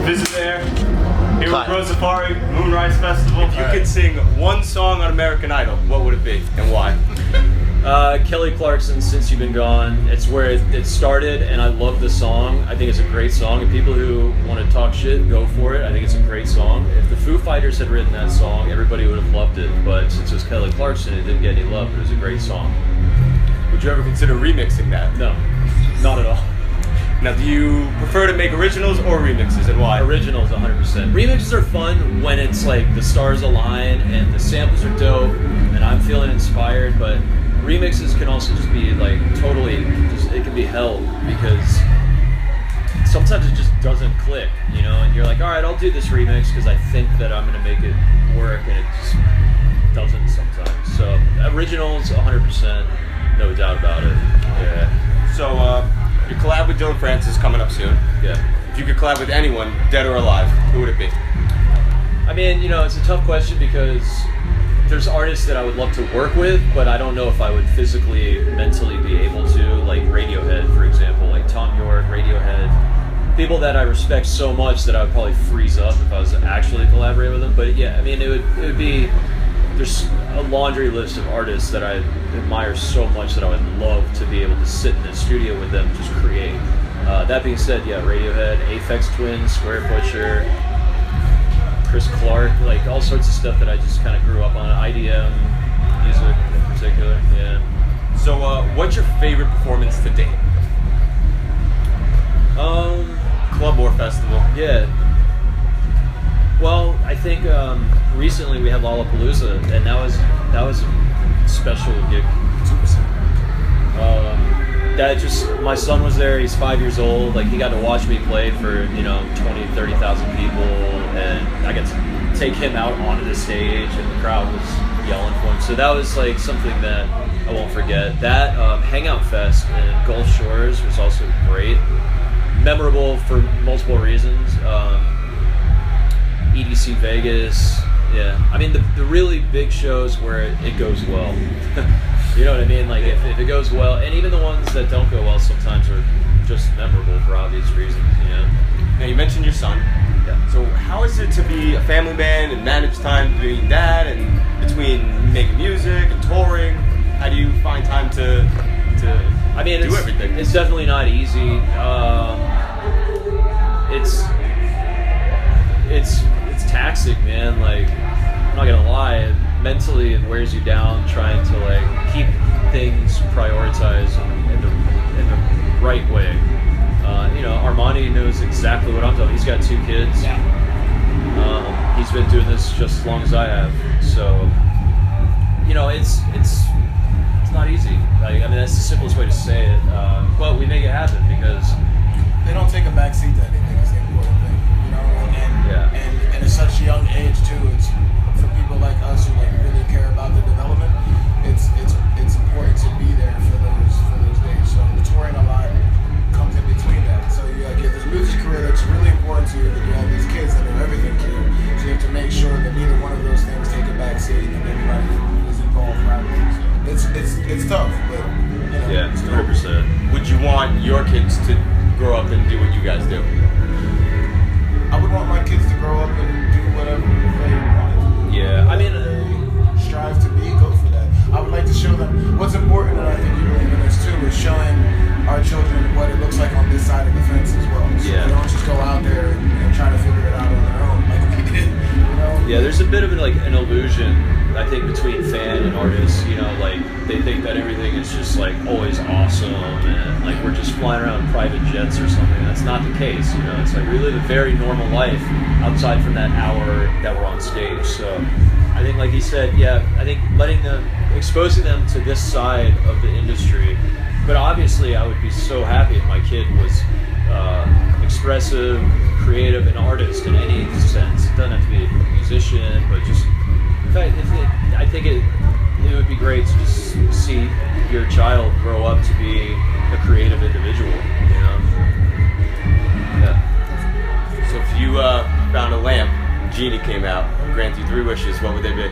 visit there. Here with Pro Safari, Moonrise Festival. If you could sing one song on American Idol, what would it be and why? Kelly Clarkson's Since You've Been Gone. It's where it started, and I love the song. I think it's a great song, and people who want to talk shit, go for it. I think it's a great song. If the Foo Fighters had written that song, everybody would have loved it, but since it was Kelly Clarkson, it didn't get any love, but it was a great song. Would you ever consider remixing that? No, not at all. Now, do you prefer to make originals or remixes, and why? Originals, 100%. Remixes are fun when it's like the stars align and the samples are dope and I'm feeling inspired, but remixes can also just be like totally, it can be hell because sometimes it just doesn't click, you know, and you're like, all right, I'll do this remix because I think that I'm going to make it work, and it just doesn't sometimes. So originals, 100%, no doubt about it. Yeah. So, your collab with Dylan Francis is coming up soon. Yeah. If you could collab with anyone, dead or alive, who would it be? I mean, you know, it's a tough question because there's artists that I would love to work with, but I don't know if I would physically, mentally be able to, like Radiohead, for example, like Tom York, Radiohead. People that I respect so much that I would probably freeze up if I was actually collaborating with them. But yeah, I mean, it would be, there's a laundry list of artists that I admire so much that I would love to be able to sit in a studio with them and just create. That being said, yeah, Radiohead, Aphex Twin, Square Butcher, Chris Clark, like all sorts of stuff that I just kind of grew up on, IDM music in particular, yeah. So what's your favorite performance to date? Club or festival? Yeah. Well, I think recently we had Lollapalooza, and that was a special gig. That just, my son was there, he's 5 years old, like he got to watch me play for, you know, 20, 30,000 people, and I got to take him out onto the stage, and the crowd was yelling for him. So that was like something that I won't forget. That Hangout Fest in Gulf Shores was also great. Memorable for multiple reasons. EDC Vegas, yeah. I mean, the really big shows where it goes well. You know what I mean? Like, if it goes well, and even the ones that don't go well sometimes are just memorable for obvious reasons, you know? Now, you mentioned your son. Yeah. So how is it to be a family man and manage time between that and between making music and touring? How do you find time to I mean, do everything? It's definitely not easy. It's taxing, man. Like, I'm not gonna lie, mentally it wears you down trying to like keep things prioritized in the right way. You know, Armani knows exactly what I'm doing. He's got 2 kids. Yeah. He's been doing this just as long as I have. So, you know, it's not easy. Like, I mean, that's the simplest way to say it. But we make it happen because They don't take a back seat to anything. Is the important thing, you know. And at such a young age too. It's for people like us who like really care about the development. It's important to be there for those days. So the touring a lot comes in between that. So you have this music career that's really important to you, but you have these kids that know everything to you. So you have to make sure that neither one of those things take a back seat and everybody is involved right away. So it's tough, but you know, yeah, 100%. Would you want your kids to grow up and do what you guys do? I would want my kids to grow up and do whatever they want. Yeah, I mean, strive to be, go for that. I would like to show them what's important, and I think you believe in this too, is showing our children what it looks like on this side of the fence as well. So Yeah. they don't just go out there and try to figure it out on their own like we did, you know? yeah, there's a bit of an illusion, I think, between fan and artists. You know, like they think that everything is just like always awesome and like we're just flying around in private jets or something. That's not the case. You know, it's like we live a very normal life outside from that hour that we're on stage. So I think, like he said, yeah, I think exposing them to this side of the industry. But obviously, I would be so happy if my kid was expressive, creative, an artist in any sense. It doesn't have to be a musician, but just, in fact, I think it would be great to just see your child grow up to be a creative individual, you know? Yeah. So if you found a lamp, genie came out, grant you 3 wishes, what would they be?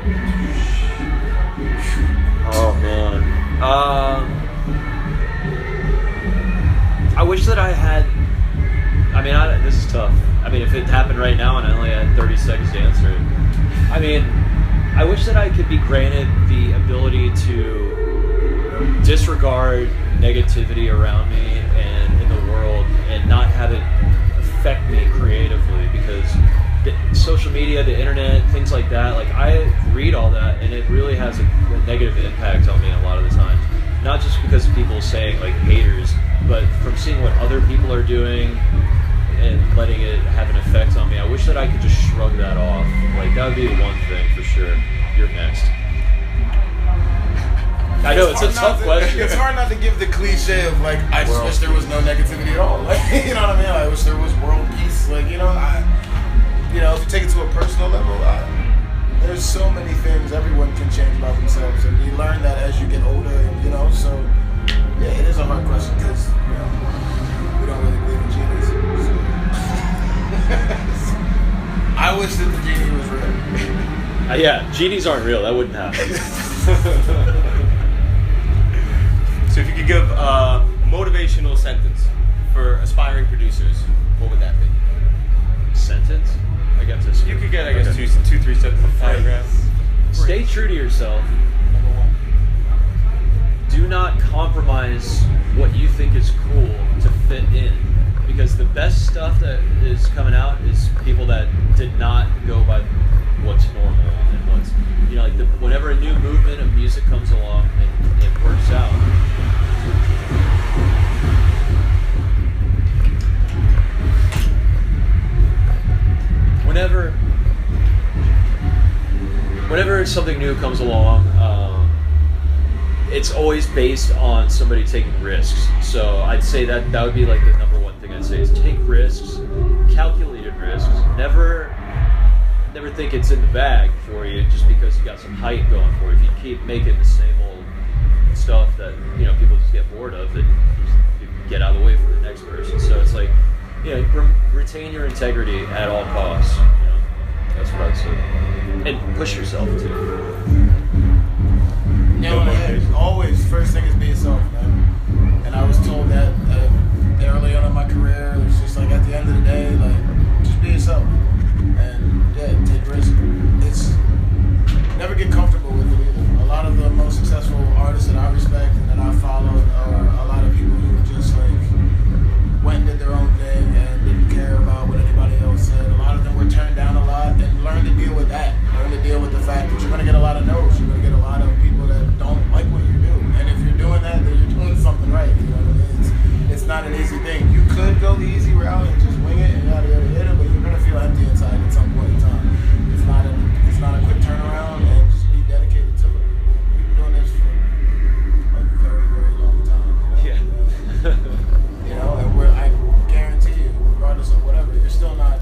Oh man. I wish that I I mean, this is tough. I mean, if it happened right now and I only had 30 seconds to answer it, I mean, I wish that I could be granted the ability to disregard negativity around me and in the world and not have it affect me creatively, because social media, the internet, things like that, like I read all that and it really has a negative impact on me a lot of the time. Not just because of people saying like haters, but from seeing what other people are doing and letting it have an effect on me. I wish that I could just shrug that off. Like that would be the one thing for sure. You're next. I know it's a tough question. It's hard not to give the cliche of like, I just wish there was no negativity at all. Like, you know what I mean? I wish there was world peace. Like, if you take it to a personal level, there's so many things everyone can change about themselves, and you learn that as you get older. And so yeah, it is a hard question because we don't really believe in genies. So. I wish that the genie was real. Yeah, genies aren't real. That wouldn't happen. So if you could give a motivational sentence for aspiring producers, what would that be? Sentence? I got this. You could get, I guess, two, 3 sentences, paragraphs. Stay true to yourself. Number one. Do not compromise what you think is cool to fit in, because the best stuff that is coming out is people that did not go by what's normal and what's, like whenever a new movement of music comes along and it works out. Whenever something new comes along, it's always based on somebody taking risks. So I'd say that would be like the number one thing I'd say is take risks, calculated risks. Never think it's in the bag for you just because you got some hype going for you. If you keep making the same old stuff that people just get bored of, then you get out of the way for the next person. So it's like, retain your integrity at all costs. That's what I'd say. And push yourself too. Always, first thing is be yourself, man. And I was told that early on in my career. It was just like at the end of the day, like just be yourself. And yeah, take risks. It's never get comfortable with it either. A lot of the most successful artists that I respect and that I followed are a lot of people who just like went and did their own thing and didn't care about what anybody else said. A lot of them were turned down a lot, and learn to deal with that. Learn to deal with the fact that you're going to get a lot of no's. You're going to get a lot of people that don't like what you do. And if you're doing that, then you're doing something right. You know what I mean? It's not an easy thing. You could go the easy route and just wing it and yada yada yada, but you're going to feel empty inside at some point in time. It's not a quick turnaround, and just be dedicated to it. We've been doing this for a very, very long time. Yeah. And I guarantee you, regardless of whatever, you're still not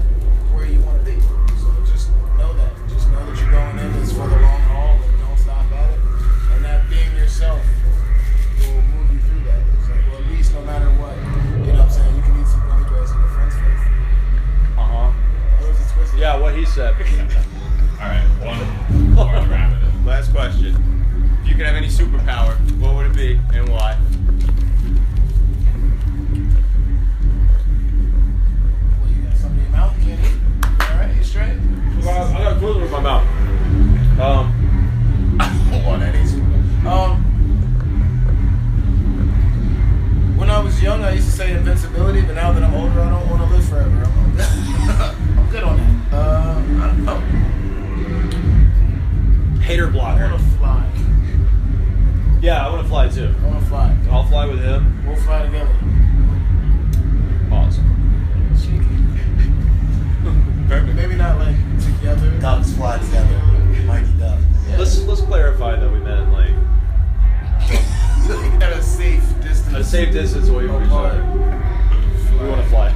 where you want to be. So just know that. Just know that you're going in is for the long haul, and don't stop at it. And that being yourself will move you through that. It's like, well, at least no matter what, you know what I'm saying, you can eat some gummy bears in your friend's face. That was a twist. Yeah, what he said. Alright, one more to wrap it up. Last question. If you could have any superpower, what would it be and why? Well, you got something in your mouth, can't eat? Alright, you straight? I got glitter in my mouth. I don't want any superpower. When I was young, I used to say invincibility, but now that I'm older, I don't want to live forever. I'm good on that. I don't know. Hater I blocker. want to fly. Yeah, I want to fly too. I want to fly. I'll fly with him. We'll fly together. Awesome. Perfect. Maybe not like together. Ducks fly together. Mighty duck. Yeah. Let's clarify that we meant like At a safe distance. a safe distance away from each other. We want to fly.